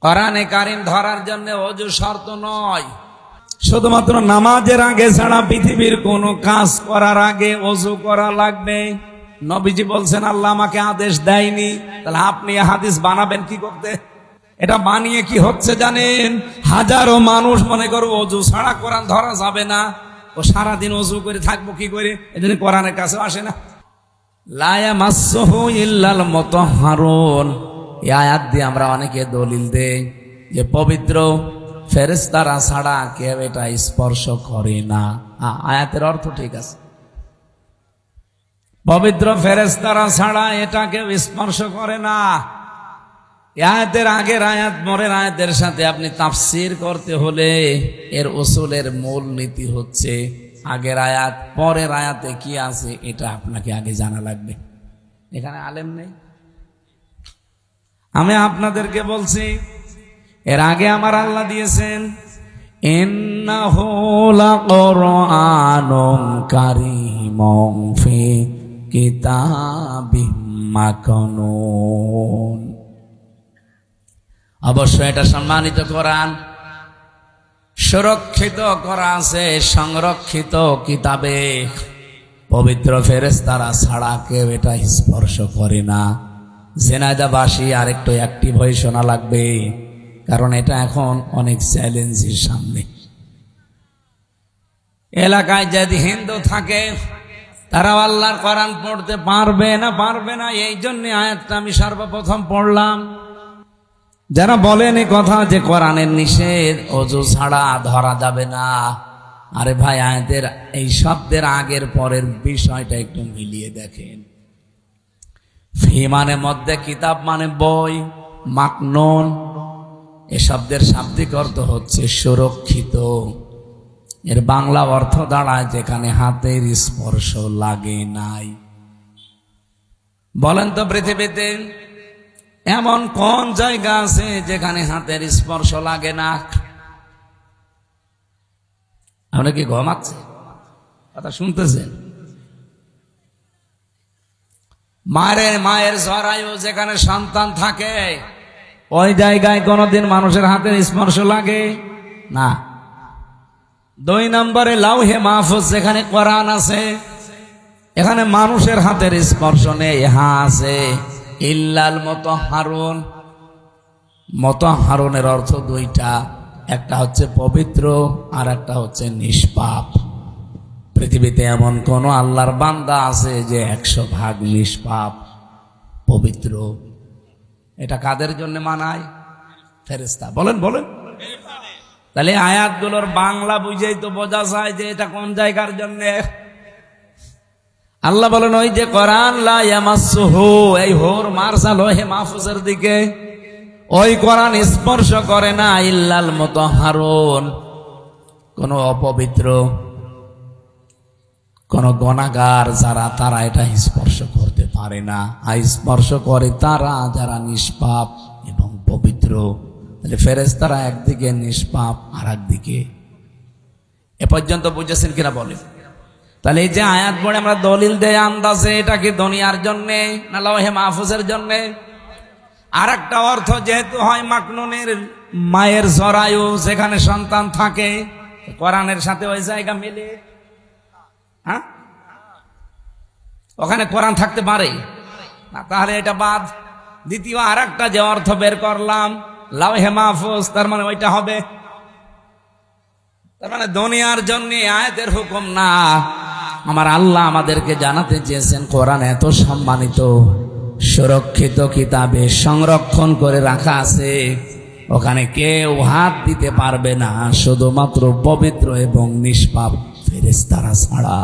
কোরআনে কারিম ধরার জন্য ওযু শর্ত নয়, শুধুমাত্র নামাজের আগে ছাড়া পৃথিবীর কোন কাজ করার আগে ওযু করা লাগবে। নবীজি বলছেন আল্লাহ আমাকে আদেশ দেয়নি, তাহলে আপনি হাদিস বানাবেন কি করতে? এটা বানিয়ে কি হচ্ছে জানেন? হাজারো মানুষ মনে করো ওযু ছাড়া কোরআন ধরা যাবে না, ও সারাদিন ওযু করে থাকবো কি করে? এজন্য কোরআনের কাছে আসে না। লা ইয়ামাসসুহু ইল্লাল মুতাহহারুন, এই আয়াত দিয়ে আমরা অনেকে দলিল দেই যে পবিত্র ফেরেশতারা ছাড়া কেউ এটা স্পর্শ করে না। আয়াতের অর্থ ঠিক আছে, পবিত্র ফেরেশতারা ছাড়া এটা কেউ স্পর্শ করে না। আয়াতের আগের আয়াত পরের আয়াতের সাথে আপনি তাফসীর করতে হলে এর উসুলের মূল নীতি হচ্ছে আগের আয়াত পরের আয়াতে কি আছে এটা আপনাকে আগে জানা লাগবে। এখানে আলেম নেই, আমি আপনাদেরকে বলছি এর আগে আমার আল্লাহ দিয়েছেন ইন্নাহু লাকুরআনুন কারীমুন ফি কিতাবিম মাকনুন। অবশ্যই এটা সম্মানিত কোরআন, সুরক্ষিত করা আছে সংরক্ষিত কিতাবে। পবিত্র ফেরেশতারা ছাড়া কেউ এটা স্পর্শ করে না। জেনাদাবাসী আর একটু অ্যাক্টিভ হয়ে শোনা লাগবে, কারণ এটা এখন অনেক চ্যালেঞ্জের সামনে। এলাকায় যদি হিন্দু থাকে তারা আল্লাহর কোরআন পড়তে পারবে না, এই জন্য আয়াতটা আমি সর্বপ্রথম পড়লাম। যারা বলেন এই কথা যে কোরআনের নিষেধ ওযু ছাড়া ধরা যাবে না, আরে ভাই আয়াতের এই শব্দের আগের পরের বিষয়টা একটু মিলিয়ে দেখেন। ফি মানে মধ্যে, কিতাব মানে বই, মাকনুন এ শব্দের শাব্দিক অর্থ হচ্ছে সুরক্ষিত। এর বাংলা অর্থ দাঁড়ায় যেখানে হাতের স্পর্শ লাগে নাই। বলেন তো পৃথিবীতে এমন কোন জায়গা আছে যেখানে হাতের স্পর্শ লাগে না? আমরা কি ঘুমাচ্ছে? কথা শুনতেছেন? মায়ের জরায়ু যেখানে সন্তান থাকে ওই জায়গায় কোনোদিন মানুষের হাতের স্পর্শ লাগে না। 2 নম্বরে লাউহে মাহফুজ যেখানে কোরআন আছে এখানে মানুষের হাতের স্পর্শ নেই, আছে ইল্লাল মুতাহহারুন। মুতাহহারুনের অর্থ দুইটা, একটা হচ্ছে পবিত্র আর একটা হচ্ছে নিষ্পাপ। পৃথিবীতে এমন কোন আল্লাহর বান্দা আছে যে 100% নিষ্পাপ পবিত্র? এটা কাদের জন্য মানায়? ফেরেশতা। বলেন তাহলে আয়াতগুলোর বাংলা বুঝেই তো বোঝা যায় যে এটা কোন জায়গার জন্য। আল্লাহ বলেন ওই যে কোরআন লা ইয়ামাসসুহু, এই হোর মারসা লোহে মাহফুজের দিকে, ওই কোরআন স্পর্শ করে না ইল্লাল মুতাহহারুন, কোন অপবিত্র কোন গুনাহগার যারা তারা এটা স্পর্শ করতে পারে না। আর স্পর্শ করে তারা যারা নিষ্পাপ এবং পবিত্র। তাহলে ফেরেশতারা একদিকে নিষ্পাপ আর একদিকে। এ পর্যন্ত বুঝেছেন কিনা বলেন? তাহলে এই যে আয়াত পড়ে আমরা দলিল দেই আন্দাজে, এটা কি দুনিয়ার জন্যে না লাওহে মাহফুজের জন্যে? আর একটা অর্থ যেহেতু হয় মাকনুনের মায়ের জরায়ু যেখানে সন্তান থাকে, কোরআনের সাথে ওই জায়গা মিলে। হ্যাঁ, ওখানে কোরআন থাকতে পারে না, তাহলে এটা বাদ। দ্বিতীয় আর একটা যে অর্থ বের করলাম লাওহে মাহফুজ, তার মানে ওইটা হবে। তার মানে দুনিয়ার জন্য আয়াতের হুকুম না। আমার আল্লাহ আমাদেরকে জানাতে চেয়েছেন কোরআন এত সম্মানিত, সুরক্ষিত কিতাবে সংরক্ষণ করে রাখা আছে, ওখানে কেউ হাত দিতে পারবে না শুধুমাত্র পবিত্র এবং নিষ্পাপ ফেরেশতারা ছাড়া।